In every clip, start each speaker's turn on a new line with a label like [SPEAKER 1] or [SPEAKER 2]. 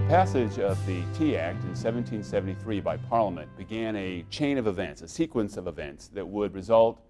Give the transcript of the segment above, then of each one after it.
[SPEAKER 1] passage of the Tea Act in 1773 by Parliament began a chain of events, a sequence of events that would result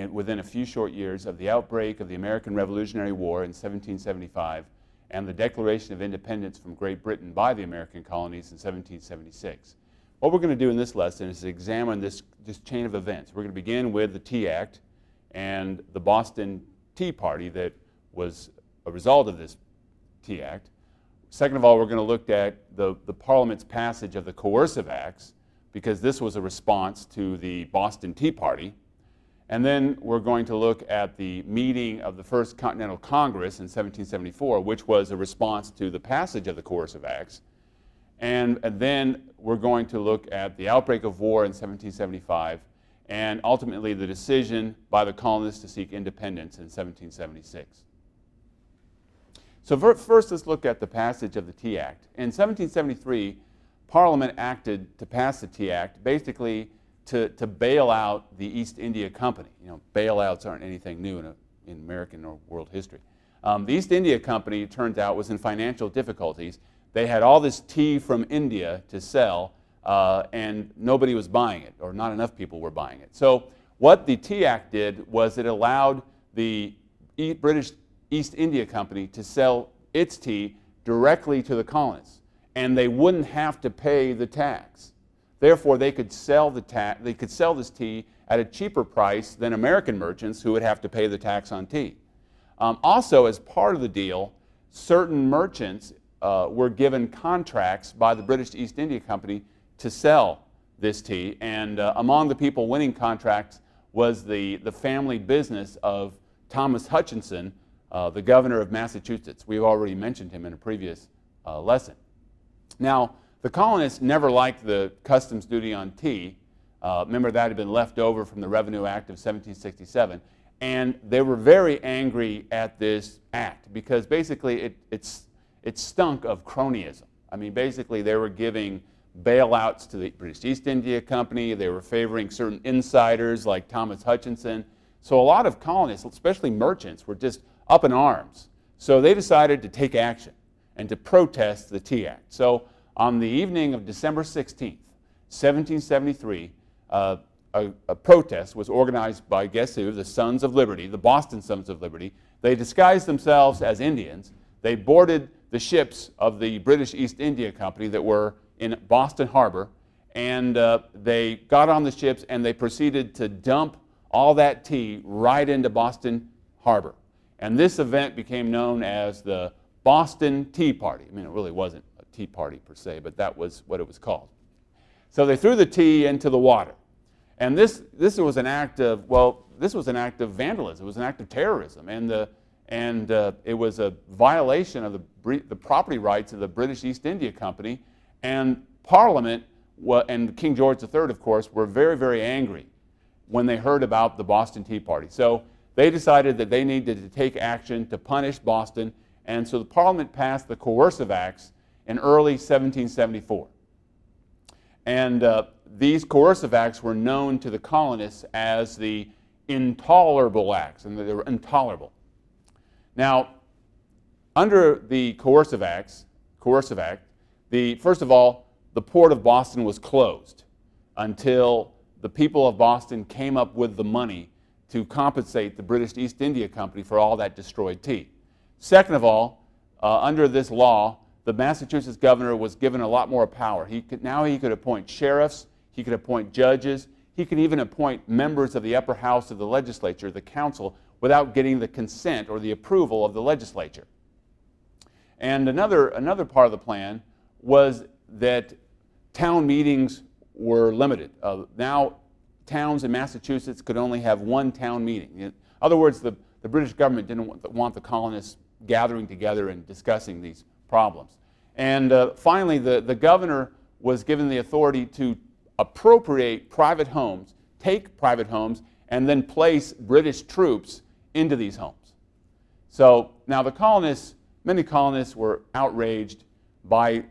[SPEAKER 1] within a few short years of the outbreak of the American Revolutionary War in 1775 and the Declaration of Independence from Great Britain by the American colonies in 1776. What we're going to do in this lesson is examine this chain of events. We're going to begin with the Tea Act and the Boston Tea Party that was a result of this Tea Act. Second of all, we're going to look at the Parliament's passage of the Coercive Acts, because this was a response to the Boston Tea Party. And then we're going to look at the meeting of the First Continental Congress in 1774, which was a response to the passage of the Coercive Acts. And then we're going to look at the outbreak of war in 1775 and ultimately the decision by the colonists to seek independence in 1776. So first, let's look at the passage of the Tea Act. In 1773, Parliament acted to pass the Tea Act basically to bail out the East India Company. You know, bailouts aren't anything new in American or world history. The East India Company, it turns out, was in financial difficulties. They had all this tea from India to sell, and nobody was buying it, or not enough people were buying it. So what the Tea Act did was it allowed the British East India Company to sell its tea directly to the colonists, and they wouldn't have to pay the tax. Therefore, they could sell this tea at a cheaper price than American merchants who would have to pay the tax on tea. Also, as part of the deal, certain merchants were given contracts by the British East India Company to sell this tea, and among the people winning contracts was the family business of Thomas Hutchinson, the governor of Massachusetts. We've already mentioned him in a previous lesson. Now, the colonists never liked the customs duty on tea. Remember, that had been left over from the Revenue Act of 1767. And they were very angry at this act because basically it stunk of cronyism. I mean, basically they were giving bailouts to the British East India Company. They were favoring certain insiders like Thomas Hutchinson. So a lot of colonists, especially merchants, were just up in arms. So they decided to take action and to protest the Tea Act. So on the evening of December 16th, 1773, a protest was organized by, guess who, the Sons of Liberty, the Boston Sons of Liberty. They disguised themselves as Indians. They boarded the ships of the British East India Company that were in Boston Harbor, and they got on the ships and they proceeded to dump all that tea right into Boston Harbor. And this event became known as the Boston Tea Party. I mean, it really wasn't a tea party per se, but that was what it was called. So they threw the tea into the water. And this was an act of, well, this was an act of vandalism. It was an act of terrorism. And it was a violation of the property rights of the British East India Company. And Parliament, and King George III, of course, were very, very angry when they heard about the Boston Tea Party. So they decided that they needed to take action to punish Boston, and so the Parliament passed the Coercive Acts in early 1774. And these Coercive Acts were known to the colonists as the Intolerable Acts, and they were intolerable. Now, under the Coercive Act, first of all, the port of Boston was closed until the people of Boston came up with the money to compensate the British East India Company for all that destroyed tea. Second of all, under this law, the Massachusetts governor was given a lot more power. Now he could appoint sheriffs, he could appoint judges, he could even appoint members of the upper house of the legislature, the council, without getting the consent or the approval of the legislature. And another part of the plan was that town meetings were limited. Now towns in Massachusetts could only have one town meeting. In other words, the British government didn't want the colonists gathering together and discussing these problems. And finally, the governor was given the authority to appropriate private homes, take private homes, and then place British troops into these homes. So now the colonists, many colonists were outraged by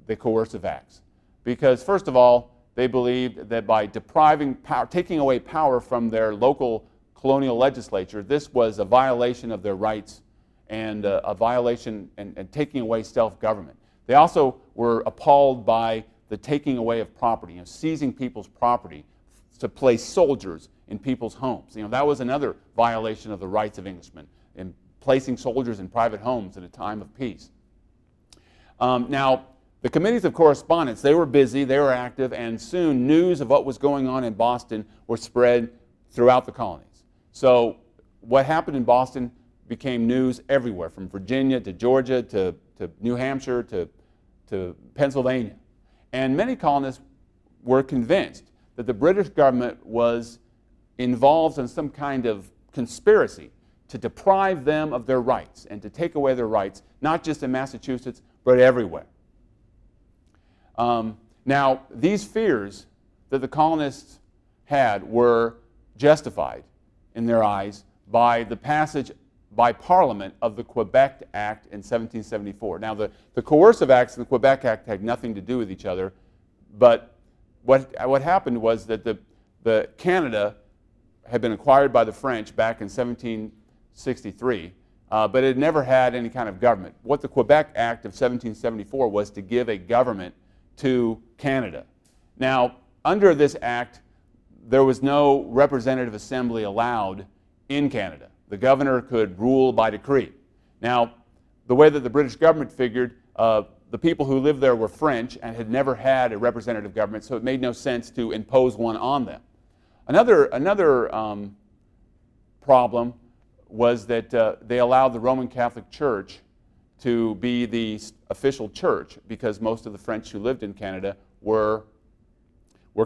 [SPEAKER 1] the Coercive Acts because, first of all, they believed that by depriving power, taking away power from their local colonial legislature, this was a violation of their rights and a violation and taking away self-government. They also were appalled by the taking away of property, seizing people's property to place soldiers in people's homes. That was another violation of the rights of Englishmen, in placing soldiers in private homes at a time of peace. Now, the committees of correspondence, they were busy, they were active, and soon news of what was going on in Boston were spread throughout the colonies. So what happened in Boston became news everywhere, from Virginia to Georgia to New Hampshire to Pennsylvania. And many colonists were convinced that the British government was involved in some kind of conspiracy to deprive them of their rights and to take away their rights, not just in Massachusetts, but everywhere. Now, these fears that the colonists had were justified in their eyes by the passage by Parliament of the Quebec Act in 1774. Now, the coercive acts and the Quebec Act had nothing to do with each other, but what happened was that the Canada had been acquired by the French back in 1763, but it had never had any kind of government. What the Quebec Act of 1774 was to give a government to Canada. Now, under this act, there was no representative assembly allowed in Canada. The governor could rule by decree. Now, the way that the British government figured, the people who lived there were French and had never had a representative government, so it made no sense to impose one on them. Another problem was that they allowed the Roman Catholic Church to be the official church because most of the French who lived in Canada were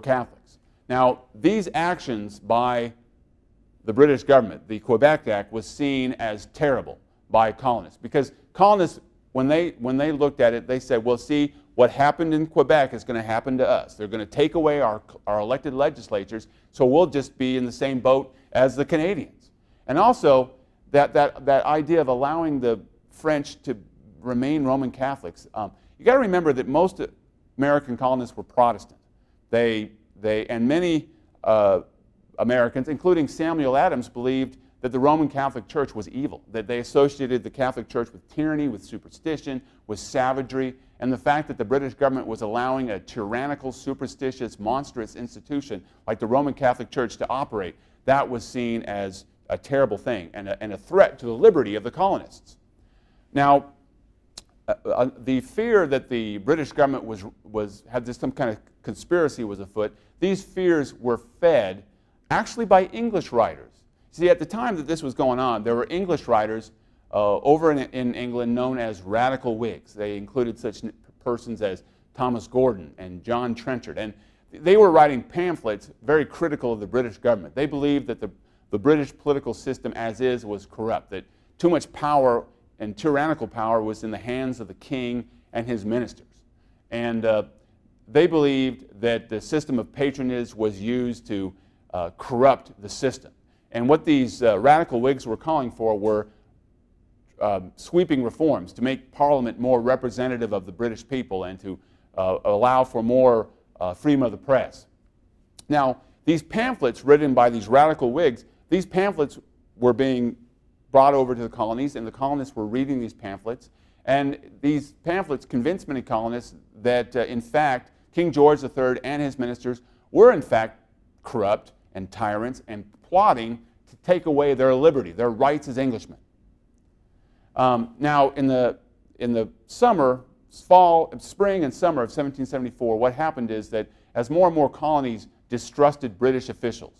[SPEAKER 1] Catholics. Now, these actions by the British government, the Quebec Act, was seen as terrible by colonists because colonists, when they looked at it, they said, well, see, what happened in Quebec is going to happen to us. They're going to take away our elected legislatures, so we'll just be in the same boat as the Canadians. And also, that idea of allowing the French to remain Roman Catholics. You got to remember that most American colonists were Protestant. And many Americans, including Samuel Adams, believed that the Roman Catholic Church was evil, that they associated the Catholic Church with tyranny, with superstition, with savagery, and the fact that the British government was allowing a tyrannical, superstitious, monstrous institution like the Roman Catholic Church to operate, that was seen as a terrible thing and a threat to the liberty of the colonists. Now, the fear that the British government had some kind of conspiracy was afoot, these fears were fed actually by English writers. See, at the time that this was going on, there were English writers over in England known as radical Whigs. They included such persons as Thomas Gordon and John Trenchard, and they were writing pamphlets very critical of the British government. They believed that the British political system as is was corrupt, that too much power and tyrannical power was in the hands of the king and his ministers. And they believed that the system of patronage was used to corrupt the system. And what these radical Whigs were calling for were sweeping reforms to make Parliament more representative of the British people and to allow for more freedom of the press. Now, these pamphlets written by these radical Whigs, these pamphlets were being brought over to the colonies, and the colonists were reading these pamphlets. And these pamphlets convinced many colonists that, in fact, King George III and his ministers were, in fact, corrupt and tyrants and plotting to take away their liberty, their rights as Englishmen. Now, in the spring and summer of 1774, what happened is that as more and more colonies distrusted British officials,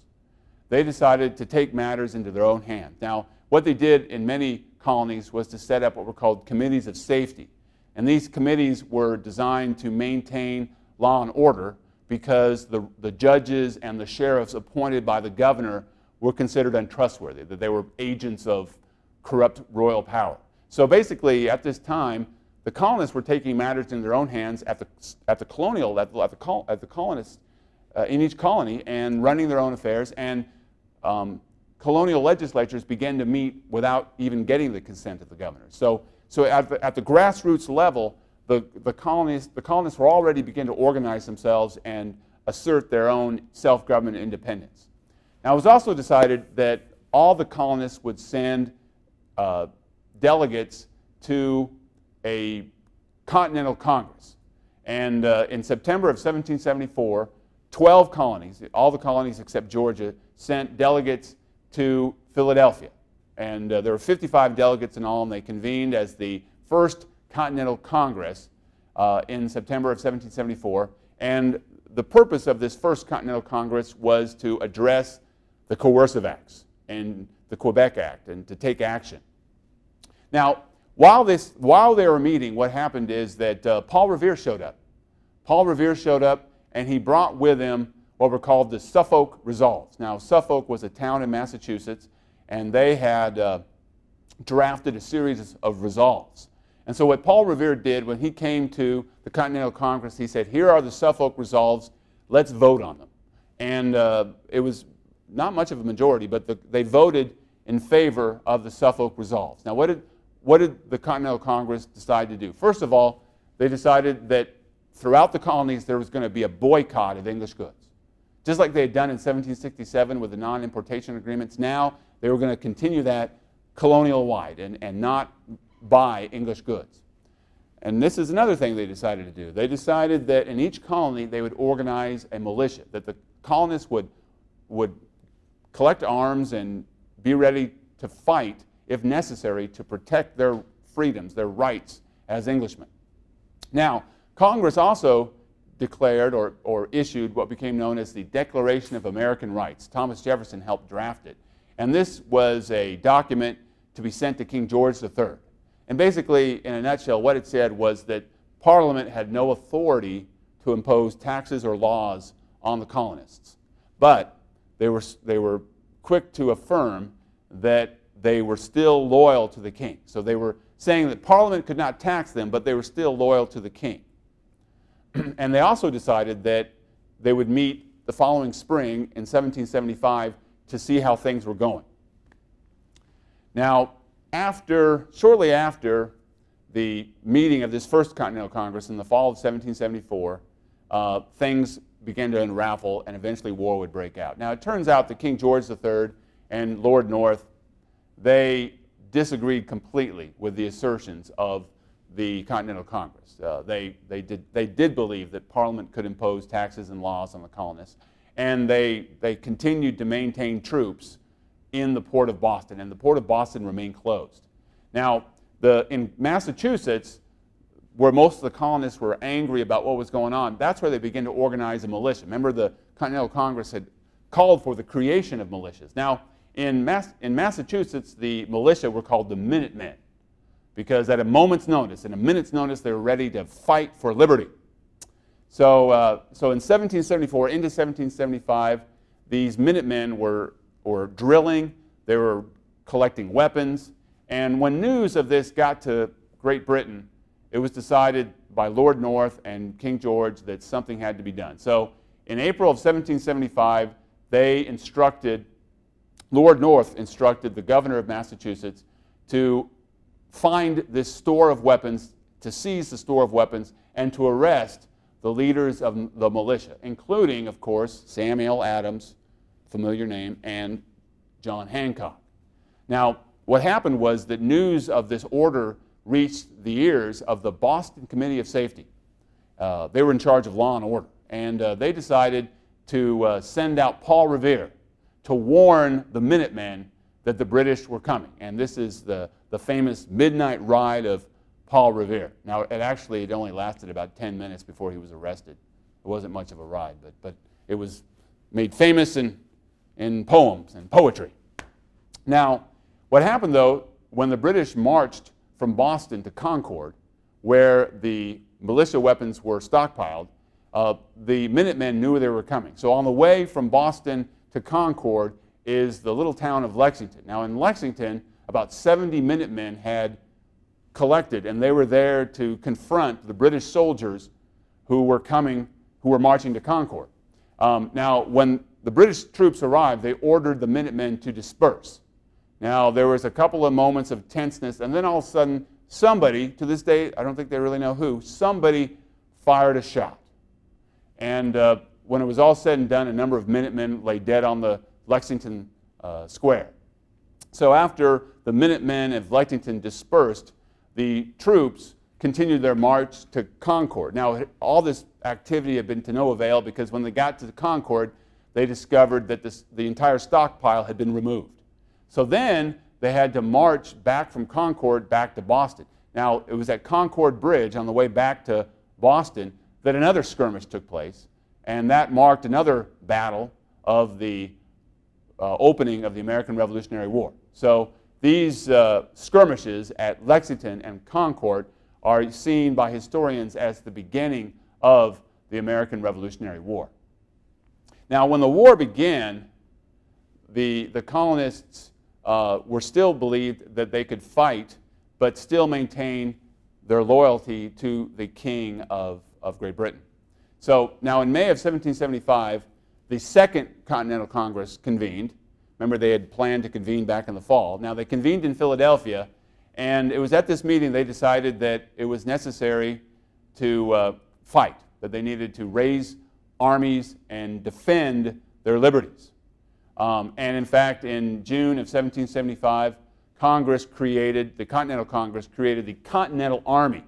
[SPEAKER 1] they decided to take matters into their own hands. Now, what they did in many colonies was to set up what were called committees of safety. And these committees were designed to maintain law and order because the judges and the sheriffs appointed by the governor were considered untrustworthy, that they were agents of corrupt royal power. So basically, at this time, the colonists were taking matters in their own hands at the colonists in each colony and running their own affairs, and colonial legislatures began to meet without even getting the consent of the governor. So at the grassroots level, the colonists were already beginning to organize themselves and assert their own self-government independence. Now, it was also decided that all the colonists would send delegates to a Continental Congress. And in September of 1774, 12 colonies, all the colonies except Georgia, sent delegates to Philadelphia. And there were 55 delegates in all, and they convened as the First Continental Congress in September of 1774. And the purpose of this First Continental Congress was to address the coercive acts and the Quebec Act and to take action. Now, while they were meeting, what happened is that Paul Revere showed up. Paul Revere showed up, and he brought with him what were called the Suffolk Resolves. Now, Suffolk was a town in Massachusetts, and they had drafted a series of resolves. And so what Paul Revere did when he came to the Continental Congress, he said, here are the Suffolk Resolves, let's vote on them. And it was not much of a majority, but they voted in favor of the Suffolk Resolves. Now, what did the Continental Congress decide to do? First of all, they decided that throughout the colonies there was going to be a boycott of English goods. Just like they had done in 1767 with the non-importation agreements, now they were going to continue that colonial-wide and not buy English goods. And this is another thing they decided to do. They decided that in each colony they would organize a militia, that the colonists would collect arms and be ready to fight, if necessary, to protect their freedoms, their rights as Englishmen. Now, Congress also declared or issued what became known as the Declaration of American Rights. Thomas Jefferson helped draft it. And this was a document to be sent to King George III. And basically, in a nutshell, what it said was that Parliament had no authority to impose taxes or laws on the colonists. But they were quick to affirm that they were still loyal to the king. So they were saying that Parliament could not tax them, but they were still loyal to the king. And they also decided that they would meet the following spring in 1775 to see how things were going. Now, shortly after the meeting of this First Continental Congress in the fall of 1774, things began to unravel and eventually war would break out. Now, it turns out that King George III and Lord North, they disagreed completely with the assertions of the Continental Congress. They did believe that Parliament could impose taxes and laws on the colonists, and they continued to maintain troops in the port of Boston, and the port of Boston remained closed. Now, in Massachusetts, where most of the colonists were angry about what was going on, that's where they began to organize a militia. Remember, the Continental Congress had called for the creation of militias. Now, in Massachusetts, the militia were called the Minutemen, because at a moment's notice, in a minute's notice, they were ready to fight for liberty. So in 1774 into 1775, these Minutemen were drilling, they were collecting weapons, and when news of this got to Great Britain, it was decided by Lord North and King George that something had to be done. So in April of 1775, Lord North instructed the governor of Massachusetts to find this store of weapons, to seize the store of weapons, and to arrest the leaders of the militia, including, of course, Samuel Adams, familiar name, and John Hancock. Now, what happened was that news of this order reached the ears of the Boston Committee of Safety. They were in charge of law and order, and they decided to send out Paul Revere to warn the Minutemen that the British were coming. And this is the famous midnight ride of Paul Revere. Now, it only lasted about 10 minutes before he was arrested. It wasn't much of a ride, but it was made famous in poems and poetry. Now, what happened, though, when the British marched from Boston to Concord, where the militia weapons were stockpiled, the Minutemen knew they were coming. So on the way from Boston to Concord is the little town of Lexington. Now, in Lexington, about 70 Minutemen had collected, and they were there to confront the British soldiers who were marching to Concord. Now, when the British troops arrived, they ordered the Minutemen to disperse. Now, there was a couple of moments of tenseness, and then all of a sudden, somebody, to this day, I don't think they really know who, somebody fired a shot. And when it was all said and done, a number of Minutemen lay dead on the Lexington Square. So after the Minutemen of Lexington dispersed, the troops continued their march to Concord. Now, all this activity had been to no avail, because when they got to Concord, they discovered that the entire stockpile had been removed. So then they had to march back from Concord back to Boston. Now, it was at Concord Bridge on the way back to Boston that another skirmish took place, and that marked another battle of the opening of the American Revolutionary War. So these skirmishes at Lexington and Concord are seen by historians as the beginning of the American Revolutionary War. Now, when the war began, the colonists were still believed that they could fight, but still maintain their loyalty to the King of Great Britain. So now in May of 1775, the Second Continental Congress convened. Remember, they had planned to convene back in the fall. Now they convened in Philadelphia, and it was at this meeting they decided that it was necessary to fight, that they needed to raise armies and defend their liberties. And in fact, in June of 1775, the Continental Congress created the Continental Army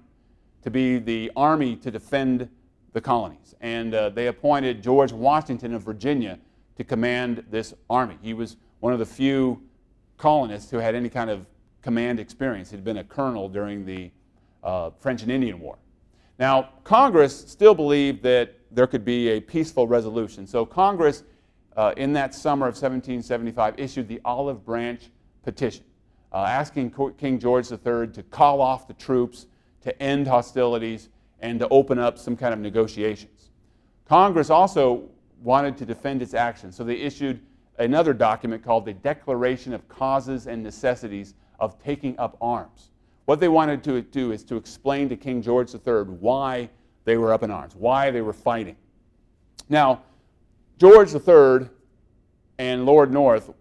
[SPEAKER 1] to be the army to defend the colonies. And they appointed George Washington of Virginia to command this army. He was one of the few colonists who had any kind of command experience. He'd been a colonel during the French and Indian War. Now, Congress still believed that there could be a peaceful resolution. So Congress, in that summer of 1775, issued the Olive Branch Petition, asking King George III to call off the troops, to end hostilities, and to open up some kind of negotiations. Congress also wanted to defend its actions, so they issued another document called the Declaration of Causes and Necessities of Taking Up Arms. What they wanted to do is to explain to King George III why they were up in arms, why they were fighting. Now, George III and Lord North,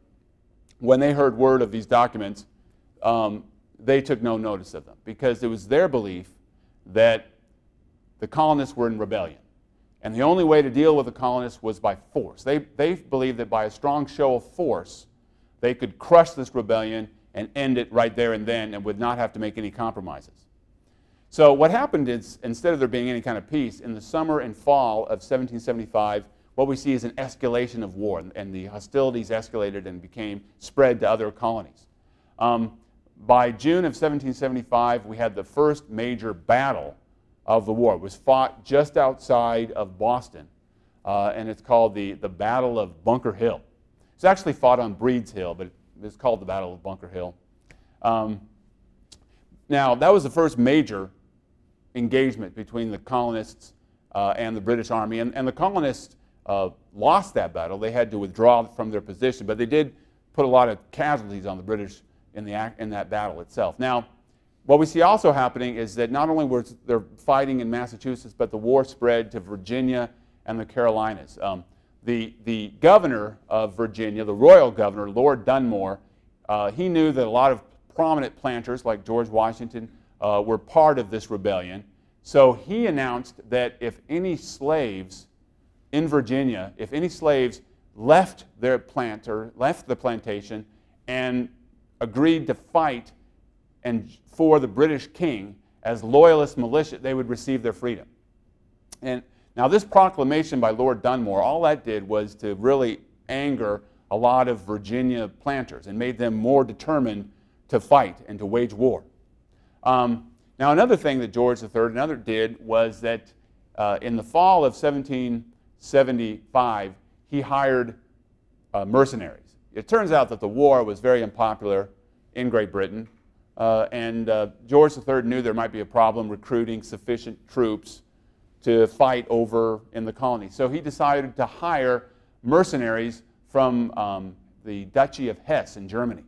[SPEAKER 1] when they heard word of these documents, they took no notice of them, because it was their belief that the colonists were in rebellion. And the only way to deal with the colonists was by force. They believed that by a strong show of force, they could crush this rebellion and end it right there and then, and would not have to make any compromises. So what happened is, instead of there being any kind of peace, in the summer and fall of 1775, what we see is an escalation of war, and the hostilities escalated and spread to other colonies. By June of 1775, we had the first major battle of the war. It was fought just outside of Boston, and it's called the Battle of Bunker Hill. It's actually fought on Breed's Hill, but it's called the Battle of Bunker Hill. Now, that was the first major engagement between the colonists and the British Army, and the colonists lost that battle. They had to withdraw from their position, but they did put a lot of casualties on the British in that battle itself. Now, what we see also happening is that not only were they fighting in Massachusetts, but the war spread to Virginia and the Carolinas. The governor of Virginia, the royal governor, Lord Dunmore, he knew that a lot of prominent planters like George Washington were part of this rebellion. So he announced that if any slaves in Virginia, if any slaves left the plantation and agreed to fight for the British king as loyalist militia, they would receive their freedom. And now this proclamation by Lord Dunmore, all that did was to really anger a lot of Virginia planters and made them more determined to fight and to wage war. Now another thing that George III did was that in the fall of 1775, he hired mercenaries. It turns out that the war was very unpopular in Great Britain, and George III knew there might be a problem recruiting sufficient troops to fight over in the colony. So he decided to hire mercenaries from the Duchy of Hesse in Germany.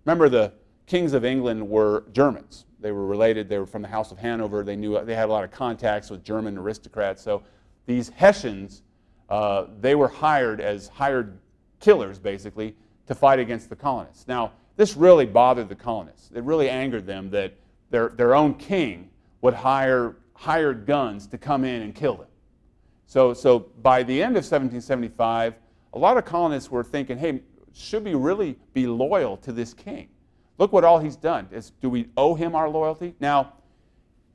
[SPEAKER 1] Remember, the kings of England were Germans. They were related. They were from the House of Hanover. They had a lot of contacts with German aristocrats. So these Hessians, they were hired as hired killers, basically, to fight against the colonists. Now, this really bothered the colonists. It really angered them that their own king would hire hired guns to come in and kill them. So by the end of 1775, a lot of colonists were thinking, hey, should we really be loyal to this king? Look what all he's done. Do we owe him our loyalty? Now,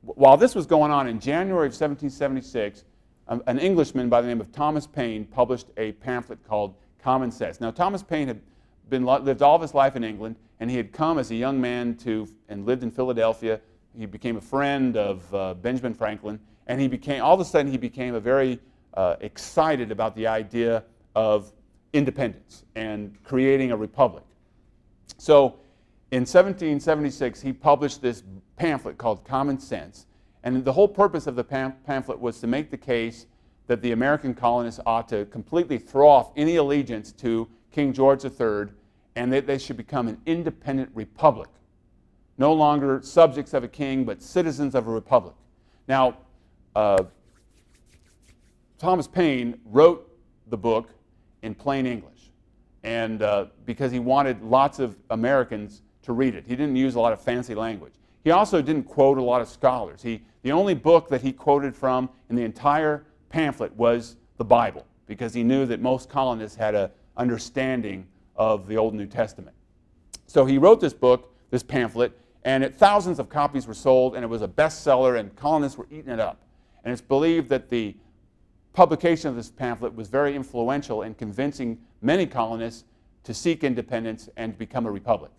[SPEAKER 1] while this was going on in January of 1776, an Englishman by the name of Thomas Paine published a pamphlet called Common Sense. Now, Thomas Paine had lived all of his life in England, and he had come as a young man and lived in Philadelphia. He became a friend of Benjamin Franklin, and all of a sudden he became a very excited about the idea of independence and creating a republic. So in 1776, he published this pamphlet called Common Sense, and the whole purpose of the pamphlet was to make the case that the American colonists ought to completely throw off any allegiance to King George III, and that they should become an independent republic. No longer subjects of a king, but citizens of a republic. Now, Thomas Paine wrote the book in plain English, and because he wanted lots of Americans to read it. He didn't use a lot of fancy language. He also didn't quote a lot of scholars. The only book that he quoted from in the entire pamphlet was the Bible, because he knew that most colonists had an understanding of the Old and New Testament. So he wrote this book, this pamphlet, and thousands of copies were sold, and it was a bestseller, and colonists were eating it up. And it's believed that the publication of this pamphlet was very influential in convincing many colonists to seek independence and become a republic.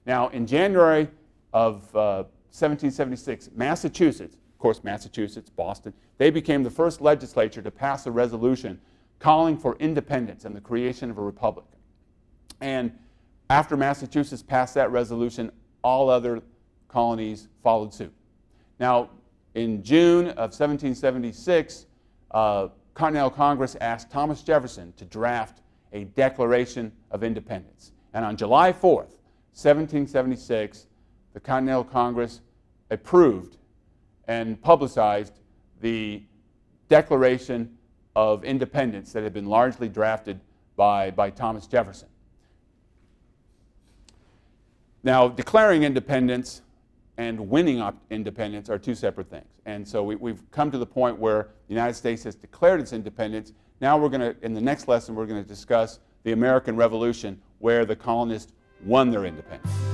[SPEAKER 1] Now, in January of 1776, Massachusetts, of course Massachusetts, Boston, they became the first legislature to pass a resolution calling for independence and the creation of a republic. And after Massachusetts passed that resolution, all other colonies followed suit. Now, in June of 1776, Continental Congress asked Thomas Jefferson to draft a Declaration of Independence. And on July 4th, 1776, the Continental Congress approved and publicized the Declaration of Independence that had been largely drafted by Thomas Jefferson. Now, declaring independence and winning independence are two separate things. And so we've come to the point where the United States has declared its independence. Now we're going to, in the next lesson, we're going to discuss the American Revolution, where the colonists won their independence.